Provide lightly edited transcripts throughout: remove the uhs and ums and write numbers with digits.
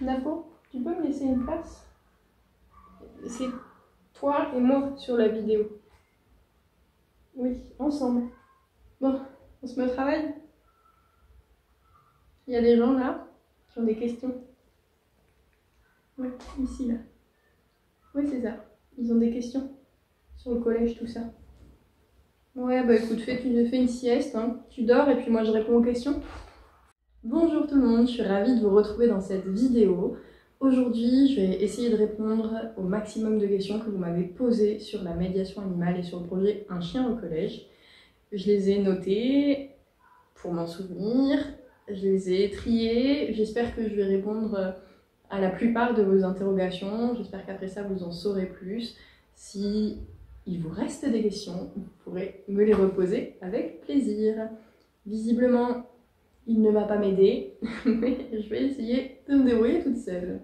Napo, tu peux me laisser une place? C'est toi et moi sur la vidéo. Oui, ensemble. Bon, on se met au travail? Il y a des gens là qui ont des questions. Oui, ici, là. Oui, c'est ça. Ils ont des questions sur le collège, tout ça. Ouais, bah écoute, fais une sieste, hein. Tu dors et puis moi je réponds aux questions. Bonjour tout le monde, je suis ravie de vous retrouver dans cette vidéo. Aujourd'hui, je vais essayer de répondre au maximum de questions que vous m'avez posées sur la médiation animale et sur le projet Un chien au collège. Je les ai notées pour m'en souvenir, je les ai triées, j'espère que je vais répondre à la plupart de vos interrogations, j'espère qu'après ça vous en saurez plus. Si il vous reste des questions, vous pourrez me les reposer avec plaisir. Visiblement, il ne va pas m'aider, mais je vais essayer de me débrouiller toute seule.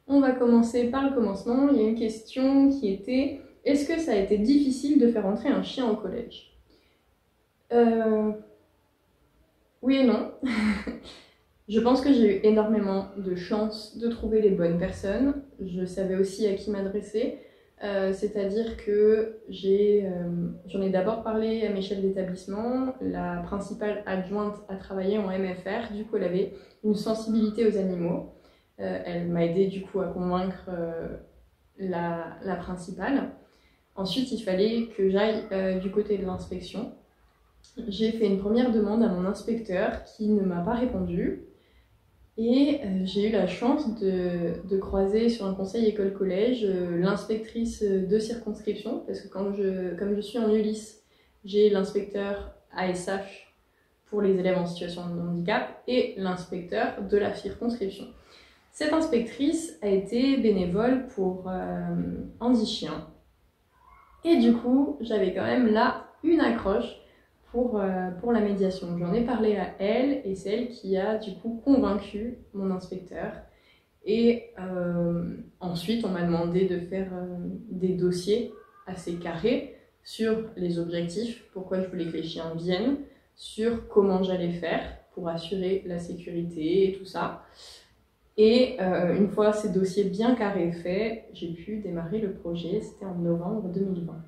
On va commencer par le commencement. Il y a une question qui était: est-ce que ça a été difficile de faire entrer un chien au collège? Oui et non. Je pense que j'ai eu énormément de chance de trouver les bonnes personnes. Je savais aussi à qui m'adresser. C'est-à-dire que j'en ai d'abord parlé à mes chefs d'établissement. La principale adjointe a travaillé en MFR, du coup elle avait une sensibilité aux animaux. Elle m'a aidé du coup à convaincre la principale. Ensuite il fallait que j'aille du côté de l'inspection. J'ai fait une première demande à mon inspecteur qui ne m'a pas répondu. Et j'ai eu la chance de croiser sur un conseil école-collège l'inspectrice de circonscription, parce que comme je suis en Ulysse, j'ai l'inspecteur ASH pour les élèves en situation de handicap et l'inspecteur de la circonscription. Cette inspectrice a été bénévole pour Andy Chien. Et du coup, j'avais quand même là une accroche pour la médiation. J'en ai parlé à elle et c'est elle qui a du coup convaincu mon inspecteur. Et ensuite, on m'a demandé de faire des dossiers assez carrés sur les objectifs, pourquoi je voulais que les chiens viennent, sur comment j'allais faire pour assurer la sécurité et tout ça. Et une fois ces dossiers bien carrés faits, j'ai pu démarrer le projet. C'était en novembre 2020.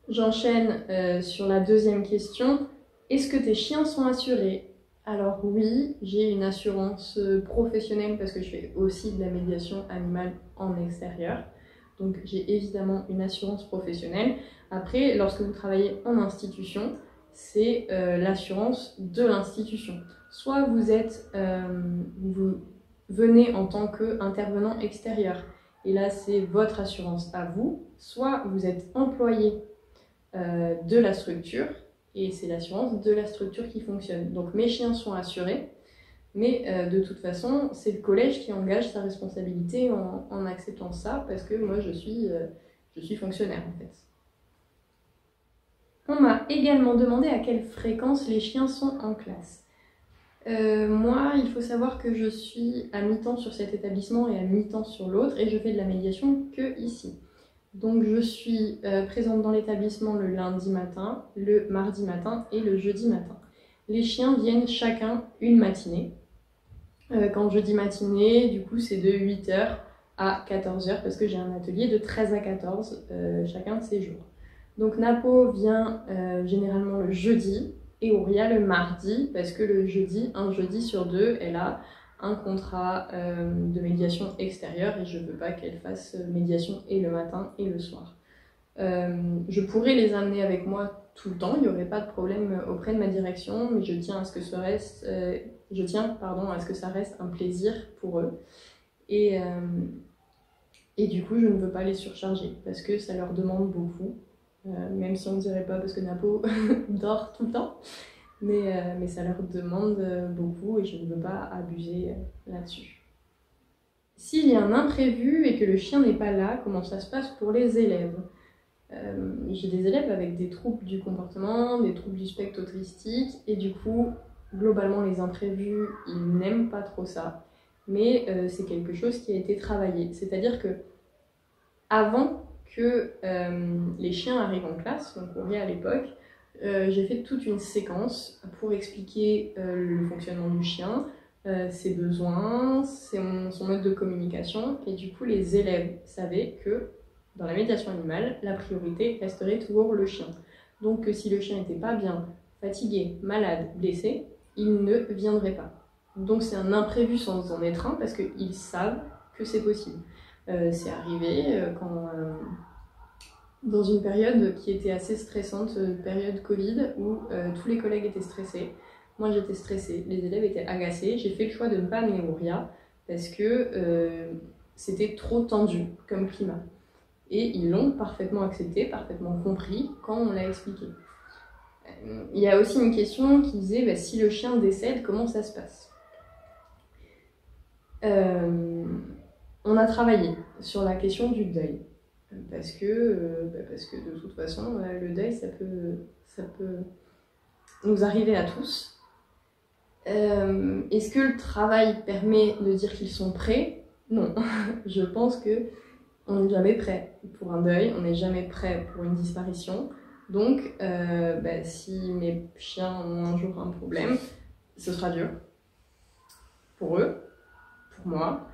J'enchaîne sur la deuxième question. Est-ce que tes chiens sont assurés? Alors oui, j'ai une assurance professionnelle parce que je fais aussi de la médiation animale en extérieur. Donc j'ai évidemment une assurance professionnelle. Après, lorsque vous travaillez en institution, c'est l'assurance de l'institution. Soit vous venez en tant qu'intervenant extérieur, et là c'est votre assurance à vous. Soit vous êtes employé de la structure, et c'est l'assurance de la structure qui fonctionne. Donc mes chiens sont assurés, mais de toute façon, c'est le collège qui engage sa responsabilité en acceptant ça, parce que moi je suis fonctionnaire en fait. On m'a également demandé à quelle fréquence les chiens sont en classe. Moi, il faut savoir que je suis à mi-temps sur cet établissement et à mi-temps sur l'autre, et je fais de la médiation que ici. Donc je suis présente dans l'établissement le lundi matin, le mardi matin et le jeudi matin. Les chiens viennent chacun une matinée. Quand je dis matinée, du coup c'est de 8h à 14h parce que j'ai un atelier de 13 à 14 chacun de ces jours. Donc Napo vient généralement le jeudi et Auria le mardi parce que le jeudi, un jeudi sur deux, elle a un contrat de médiation extérieure et je ne veux pas qu'elle fasse médiation et le matin et le soir. Je pourrais les amener avec moi tout le temps, il n'y aurait pas de problème auprès de ma direction, mais je tiens à ce que ça reste, à ce que ça reste un plaisir pour eux. Et du coup, je ne veux pas les surcharger parce que ça leur demande beaucoup, même si on ne dirait pas parce que Napo dort tout le temps. Mais ça leur demande beaucoup et je ne veux pas abuser là-dessus. S'il y a un imprévu et que le chien n'est pas là, comment ça se passe pour les élèves? J'ai des élèves avec des troubles du comportement, des troubles du spectre autistique et du coup, globalement, les imprévus, ils n'aiment pas trop ça. Mais c'est quelque chose qui a été travaillé. C'est-à-dire que avant que les chiens arrivent en classe, donc on est à l'époque, j'ai fait toute une séquence pour expliquer le fonctionnement du chien, ses besoins, son mode de communication, et du coup les élèves savaient que dans la médiation animale, la priorité resterait toujours le chien. Donc si le chien n'était pas bien, fatigué, malade, blessé, il ne viendrait pas. Donc c'est un imprévu sans en être un parce qu'ils savent que c'est possible. C'est arrivé dans une période qui était assez stressante, période Covid, où tous les collègues étaient stressés. Moi j'étais stressée, les élèves étaient agacés. J'ai fait le choix de ne pas amener Ouria parce que c'était trop tendu comme climat. Et ils l'ont parfaitement accepté, parfaitement compris quand on l'a expliqué. Il y a aussi une question qui disait si le chien décède, comment ça se passe? On a travaillé sur la question du deuil. Parce que de toute façon, le deuil, ça peut nous arriver à tous. Est-ce que le travail permet de dire qu'ils sont prêts? Non. Je pense qu'on n'est jamais prêt pour un deuil, on n'est jamais prêt pour une disparition. Donc, si mes chiens ont un jour un problème, ce sera dur. Pour eux, pour moi.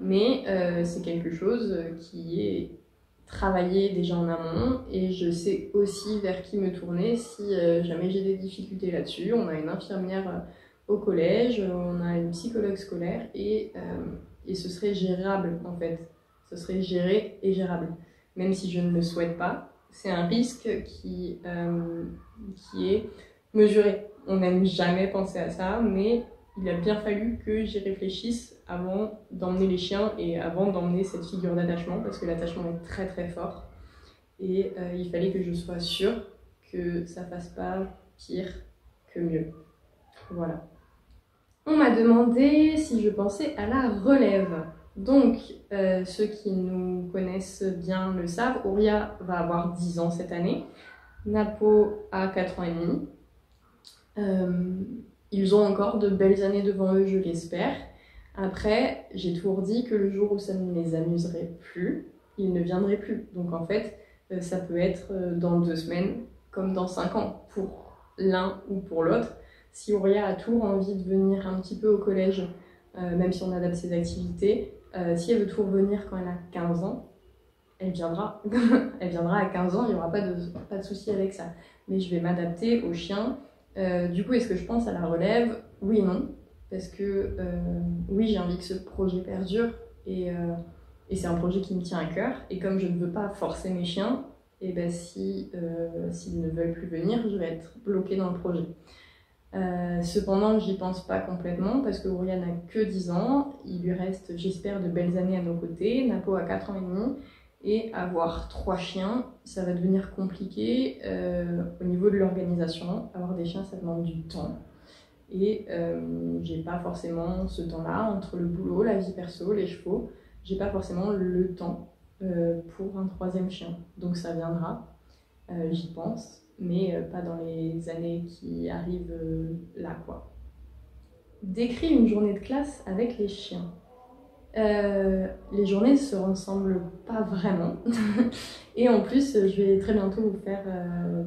Mais c'est quelque chose qui est travaillé déjà en amont et je sais aussi vers qui me tourner si jamais j'ai des difficultés là-dessus. On a une infirmière au collège, on a une psychologue scolaire et ce serait gérable en fait. Ce serait géré et gérable. Même si je ne le souhaite pas, c'est un risque qui est mesuré. On n'aime jamais penser à ça, mais il a bien fallu que j'y réfléchisse avant d'emmener les chiens et avant d'emmener cette figure d'attachement parce que l'attachement est très très fort et il fallait que je sois sûre que ça fasse pas pire que mieux. Voilà. On m'a demandé si je pensais à la relève. Donc, ceux qui nous connaissent bien le savent, Ouria va avoir 10 ans cette année, Napo a 4 ans et demi. Ils ont encore de belles années devant eux, je l'espère. Après, j'ai toujours dit que le jour où ça ne les amuserait plus, ils ne viendraient plus. Donc en fait, ça peut être dans 2 semaines comme dans 5 ans, pour l'un ou pour l'autre. Si Ouria a toujours envie de venir un petit peu au collège, même si on adapte ses activités, si elle veut toujours venir quand elle a 15 ans, elle viendra. Elle viendra à 15 ans, il n'y aura pas de souci avec ça. Mais je vais m'adapter aux chiens. Du coup, est-ce que je pense à la relève? Oui et non. Parce que oui, j'ai envie que ce projet perdure et c'est un projet qui me tient à cœur. Et comme je ne veux pas forcer mes chiens, et s'ils ne veulent plus venir, je vais être bloquée dans le projet. Cependant, j'y pense pas complètement parce que Ouria n'a que 10 ans. Il lui reste, j'espère, de belles années à nos côtés. Napo a 4 ans et demi. Et avoir 3 chiens, ça va devenir compliqué au niveau de l'organisation. Avoir des chiens, ça demande du temps. Et j'ai pas forcément ce temps-là entre le boulot, la vie perso, les chevaux. J'ai pas forcément le temps pour un 3e chien. Donc ça viendra, j'y pense, mais pas dans les années qui arrivent là, quoi. Décris une journée de classe avec les chiens. Les journées ne se ressemblent pas vraiment et en plus je vais très bientôt vous faire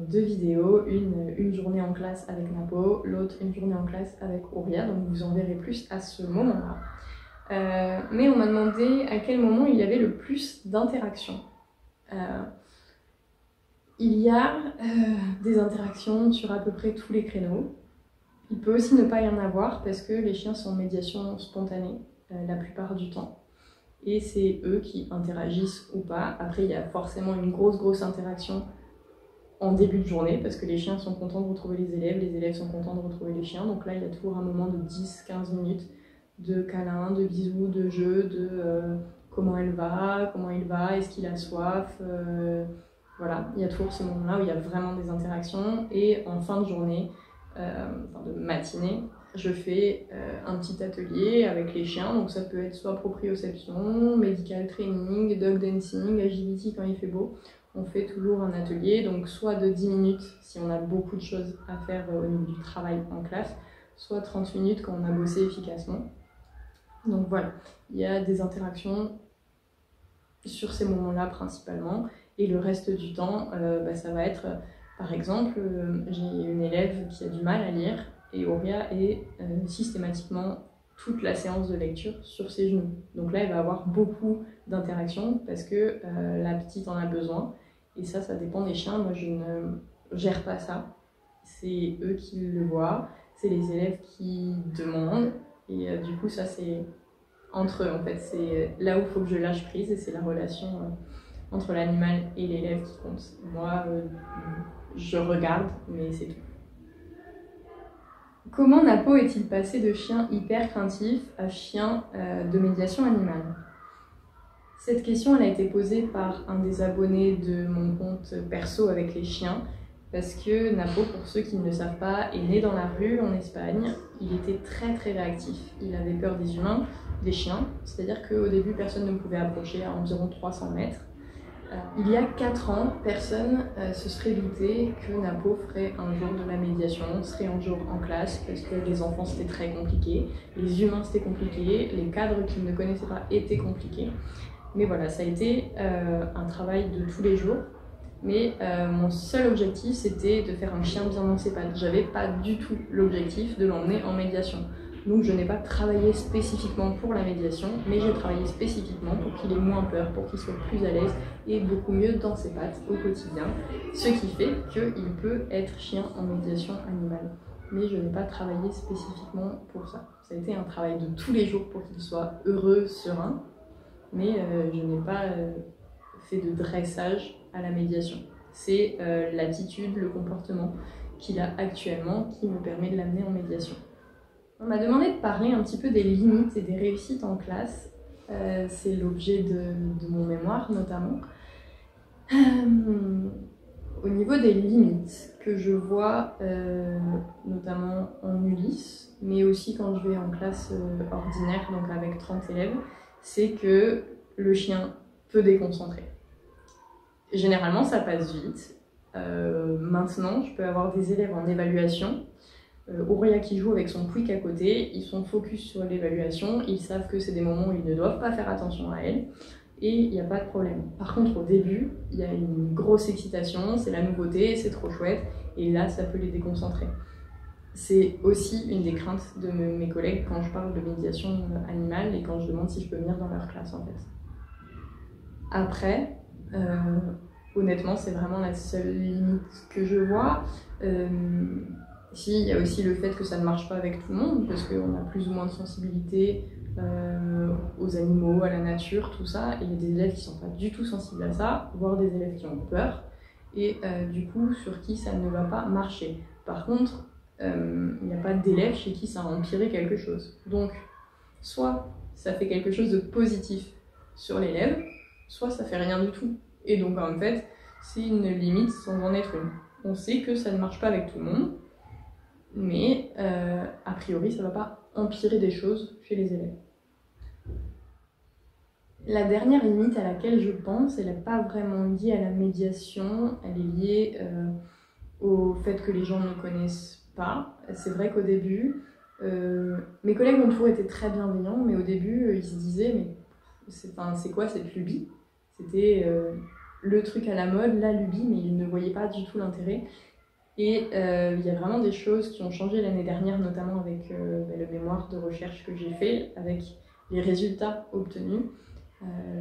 2 vidéos, une journée en classe avec Napo, l'autre une journée en classe avec Ouria, donc vous en verrez plus à ce moment-là. Mais on m'a demandé à quel moment il y avait le plus d'interactions. Il y a des interactions sur à peu près tous les créneaux. Il peut aussi ne pas y en avoir parce que les chiens sont en médiation spontanée la plupart du temps. Et c'est eux qui interagissent ou pas. Après, il y a forcément une grosse interaction en début de journée parce que les chiens sont contents de retrouver les élèves sont contents de retrouver les chiens. Donc là, il y a toujours un moment de 10-15 minutes de câlins, de bisous, de jeux, de comment elle va, comment il va, est-ce qu'il a soif. Voilà, il y a toujours ce moment-là où il y a vraiment des interactions. Et en fin de journée, de matinée, je fais un petit atelier avec les chiens, donc ça peut être soit proprioception, medical training, dog dancing, agility quand il fait beau. On fait toujours un atelier, donc soit de 10 minutes si on a beaucoup de choses à faire au niveau du travail en classe, soit 30 minutes quand on a bossé efficacement. Donc voilà, il y a des interactions sur ces moments-là principalement, et le reste du temps, ça va être, par exemple, j'ai une élève qui a du mal à lire, et Ouria est systématiquement toute la séance de lecture sur ses genoux. Donc là, elle va avoir beaucoup d'interactions parce que la petite en a besoin. Et ça dépend des chiens. Moi, je ne gère pas ça. C'est eux qui le voient, c'est les élèves qui demandent. Et du coup, ça, c'est entre eux, en fait. C'est là où il faut que je lâche prise et c'est la relation entre l'animal et l'élève qui compte. Moi, je regarde, mais c'est tout. Comment Napo est-il passé de chien hyper craintif à chien de médiation animale? Cette question elle a été posée par un des abonnés de mon compte perso avec les chiens, parce que Napo, pour ceux qui ne le savent pas, est né dans la rue en Espagne. Il était très très réactif. Il avait peur des humains, des chiens, c'est-à-dire qu'au début personne ne pouvait approcher à environ 300 mètres. Il y a 4 ans, personne se serait douté que Napo ferait un jour de la médiation, serait un jour en classe, parce que les enfants c'était très compliqué, les humains c'était compliqué, les cadres qu'ils ne connaissaient pas étaient compliqués. Mais voilà, ça a été un travail de tous les jours. Mais mon seul objectif c'était de faire un chien bien dans ses pattes. J'avais pas du tout l'objectif de l'emmener en médiation. Donc je n'ai pas travaillé spécifiquement pour la médiation, mais j'ai travaillé spécifiquement pour qu'il ait moins peur, pour qu'il soit plus à l'aise et beaucoup mieux dans ses pattes au quotidien. Ce qui fait qu'il peut être chien en médiation animale. Mais je n'ai pas travaillé spécifiquement pour ça. Ça a été un travail de tous les jours pour qu'il soit heureux, serein. Mais je n'ai pas fait de dressage à la médiation. C'est l'attitude, le comportement qu'il a actuellement qui me permet de l'amener en médiation. On m'a demandé de parler un petit peu des limites et des réussites en classe. C'est l'objet de mon mémoire notamment. Au niveau des limites que je vois notamment en Ulysse, mais aussi quand je vais en classe ordinaire, donc avec 30 élèves, c'est que le chien peut déconcentrer. Généralement ça passe vite. Maintenant je peux avoir des élèves en évaluation. Auréa qui joue avec son Pouic à côté, ils sont focus sur l'évaluation, ils savent que c'est des moments où ils ne doivent pas faire attention à elle et il n'y a pas de problème. Par contre au début, il y a une grosse excitation, c'est la nouveauté, c'est trop chouette et là ça peut les déconcentrer. C'est aussi une des craintes de mes collègues quand je parle de médiation animale et quand je demande si je peux venir dans leur classe en fait. Après, honnêtement c'est vraiment la seule limite que je vois. Si, il y a aussi le fait que ça ne marche pas avec tout le monde, parce qu'on a plus ou moins de sensibilité aux animaux, à la nature, tout ça, et il y a des élèves qui ne sont pas du tout sensibles à ça, voire des élèves qui ont peur, et du coup, sur qui ça ne va pas marcher. Par contre, il n'y a pas d'élèves chez qui ça a empiré quelque chose. Donc, soit ça fait quelque chose de positif sur l'élève, soit ça fait rien du tout. Et donc, en fait, c'est une limite sans en être une. On sait que ça ne marche pas avec tout le monde, mais a priori ça ne va pas empirer des choses chez les élèves. La dernière limite à laquelle je pense, elle n'est pas vraiment liée à la médiation, elle est liée au fait que les gens ne connaissent pas. C'est vrai qu'au début, mes collègues ont toujours été très bienveillants, mais au début ils se disaient mais c'est quoi cette lubie? C'était le truc à la mode, la lubie, mais ils ne voyaient pas du tout l'intérêt. Et il y a vraiment des choses qui ont changé l'année dernière, notamment avec le mémoire de recherche que j'ai fait, avec les résultats obtenus.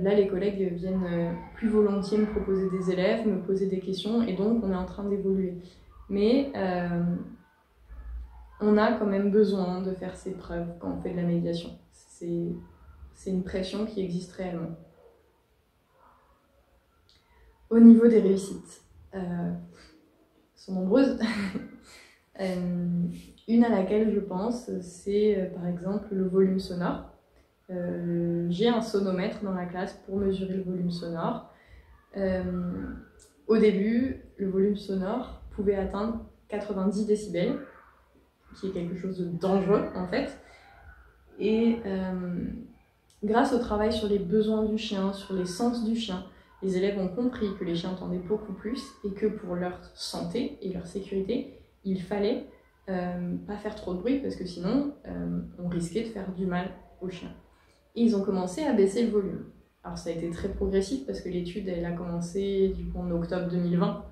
Là, les collègues viennent plus volontiers me proposer des élèves, me poser des questions, et donc on est en train d'évoluer. Mais on a quand même besoin de faire ses preuves quand on fait de la médiation. C'est une pression qui existe réellement. Au niveau des réussites, sont nombreuses. Une à laquelle je pense, c'est par exemple le volume sonore. J'ai un sonomètre dans la classe pour mesurer le volume sonore. Au début, le volume sonore pouvait atteindre 90 décibels, qui est quelque chose de dangereux en fait. Et grâce au travail sur les besoins du chien, sur les sens du chien, les élèves ont compris que les chiens entendaient beaucoup plus et que pour leur santé et leur sécurité, il fallait pas faire trop de bruit parce que sinon on risquait de faire du mal aux chiens. Et ils ont commencé à baisser le volume. Alors ça a été très progressif parce que l'étude elle a commencé du coup en octobre 2020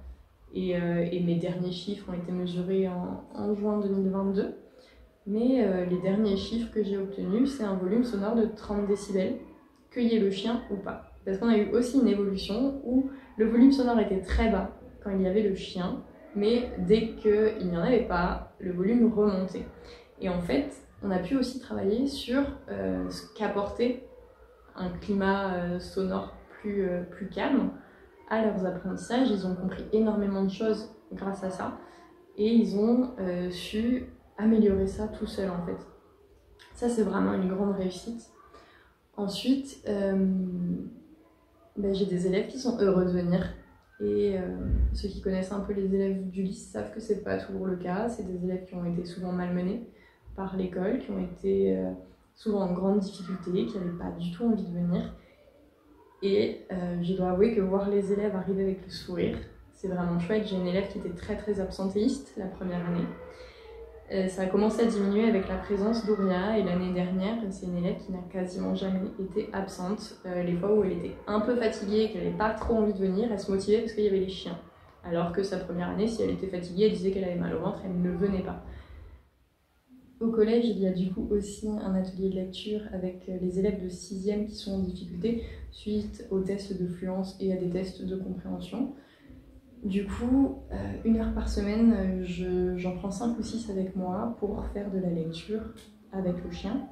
et mes derniers chiffres ont été mesurés en juin 2022. Mais les derniers chiffres que j'ai obtenus, c'est un volume sonore de 30 décibels, qu'il y ait le chien ou pas. Parce qu'on a eu aussi une évolution où le volume sonore était très bas quand il y avait le chien, mais dès qu'il n'y en avait pas, le volume remontait. Et en fait, on a pu aussi travailler sur ce qu'apportait un climat sonore plus calme à leurs apprentissages. Ils ont compris énormément de choses grâce à ça et ils ont su améliorer ça tout seuls en fait. Ça c'est vraiment une grande réussite. Ensuite, j'ai des élèves qui sont heureux de venir et ceux qui connaissent un peu les élèves du lycée savent que c'est pas toujours le cas. C'est des élèves qui ont été souvent malmenés par l'école, qui ont été souvent en grande difficulté, qui n'avaient pas du tout envie de venir. Et je dois avouer que voir les élèves arriver avec le sourire, c'est vraiment chouette. J'ai une élève qui était très très absentéiste la première année. Ça a commencé à diminuer avec la présence d'Ouria et l'année dernière, c'est une élève qui n'a quasiment jamais été absente. Les fois où elle était un peu fatiguée et qu'elle n'avait pas trop envie de venir, elle se motivait parce qu'il y avait les chiens. Alors que sa première année, si elle était fatiguée, elle disait qu'elle avait mal au ventre, elle ne venait pas. Au collège, il y a du coup aussi un atelier de lecture avec les élèves de 6e qui sont en difficulté suite aux tests de fluence et à des tests de compréhension. Du coup, 1 heure par semaine, j'en prends 5 ou 6 avec moi pour faire de la lecture avec le chien.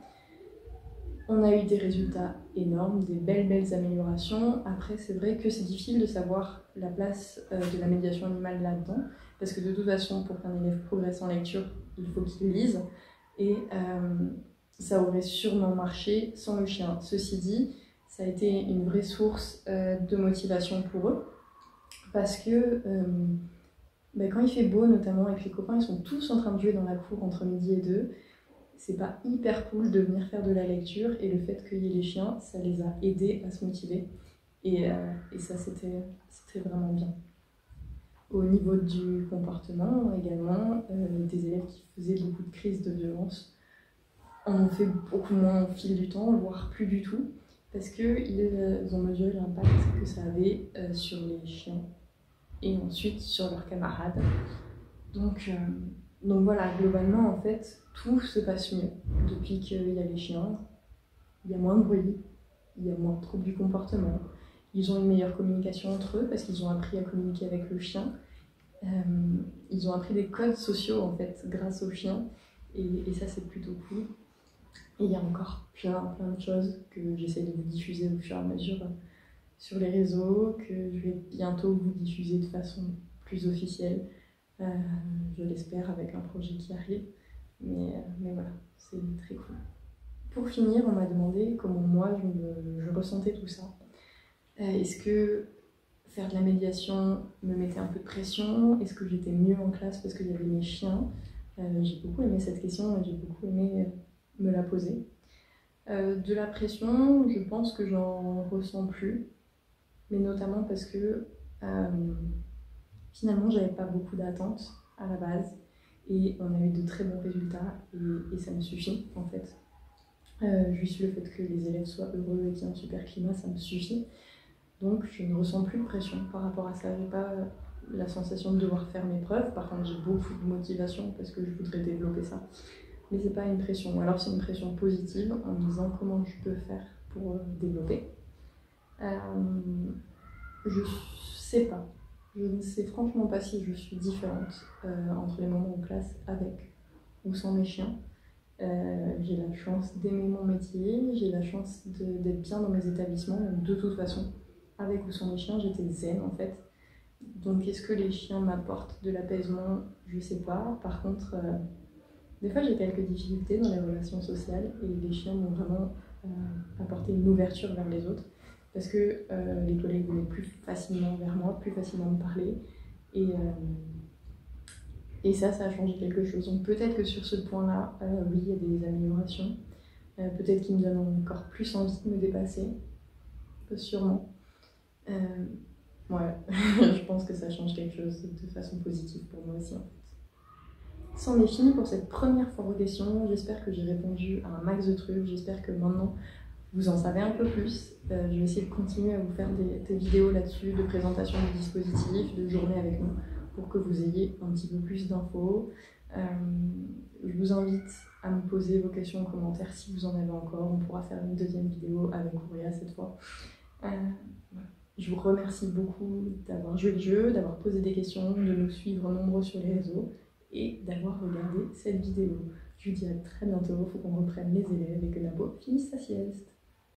On a eu des résultats énormes, des belles améliorations. Après, c'est vrai que c'est difficile de savoir la place de la médiation animale là-dedans, parce que de toute façon, pour qu'un élève progresse en lecture, il faut qu'il lise. Et ça aurait sûrement marché sans le chien. Ceci dit, ça a été une vraie source de motivation pour eux. Parce que quand il fait beau, notamment avec les copains, ils sont tous en train de jouer dans la cour entre midi et 2. C'est pas hyper cool de venir faire de la lecture. Et le fait qu'il y ait les chiens, ça les a aidés à se motiver. Et ça, c'était vraiment bien. Au niveau du comportement également, des élèves qui faisaient beaucoup de crises de violence en ont fait beaucoup moins au fil du temps, voire plus du tout, parce qu'ils ont mesuré l'impact que ça avait sur les chiens et ensuite sur leurs camarades. Donc voilà, globalement en fait, tout se passe mieux depuis qu'il y a les chiens. Il y a moins de bruit, il y a moins de troubles du comportement. Ils ont une meilleure communication entre eux parce qu'ils ont appris à communiquer avec le chien. Ils ont appris des codes sociaux en fait grâce au chien et ça c'est plutôt cool. Et il y a encore plein de choses que j'essaie de vous diffuser au fur et à mesure sur les réseaux, que je vais bientôt vous diffuser de façon plus officielle, je l'espère avec un projet qui arrive, mais voilà, c'est très cool. Pour finir, on m'a demandé comment moi je ressentais tout ça. Est-ce que faire de la médiation me mettait un peu de pression? Est-ce que j'étais mieux en classe parce qu'il y avait mes chiens? J'ai beaucoup aimé cette question et j'ai beaucoup aimé me la poser. De la pression, je pense que j'en ressens plus, mais notamment parce que finalement j'avais pas beaucoup d'attentes à la base et on a eu de très bons résultats et ça me suffit en fait. Juste le fait que les élèves soient heureux et qu'il y ait un super climat, ça me suffit. Donc je ne ressens plus de pression par rapport à ça. J'ai pas la sensation de devoir faire mes preuves. Par contre, j'ai beaucoup de motivation parce que je voudrais développer ça. Mais c'est pas une pression. Ou alors c'est une pression positive en me disant comment je peux faire pour développer. Je sais pas. Je ne sais franchement pas si je suis différente entre les moments en classe avec ou sans mes chiens. J'ai la chance d'aimer mon métier, j'ai la chance d'être bien dans mes établissements, de toute façon. Avec ou sans les chiens, j'étais zen en fait. Donc est-ce que les chiens m'apportent de l'apaisement? Je sais pas. Par contre, des fois j'ai quelques difficultés dans les relations sociales et les chiens m'ont vraiment apporté une ouverture vers les autres. Parce que les collègues venaient plus facilement vers moi, plus facilement me parler. Et ça a changé quelque chose. Donc peut-être que sur ce point-là, oui, il y a des améliorations. Peut-être qu'ils me donnent encore plus envie de me dépasser. Sûrement. Ouais, je pense que ça change quelque chose de façon positive pour moi aussi en fait. C'en est fini pour cette première fois aux questions. J'espère que j'ai répondu à un max de trucs. J'espère que maintenant vous en savez un peu plus. Je vais essayer de continuer à vous faire des vidéos là-dessus, de présentation du dispositif, de journée avec nous, pour que vous ayez un petit peu plus d'infos. Je vous invite à me poser vos questions en commentaire si vous en avez encore. On pourra faire une deuxième vidéo avec Auréa cette fois. Voilà. Je vous remercie beaucoup d'avoir joué le jeu, d'avoir posé des questions, de nous suivre nombreux sur les réseaux et d'avoir regardé cette vidéo. Je vous dis à très bientôt, il faut qu'on reprenne les élèves et que Nabo finisse sa sieste.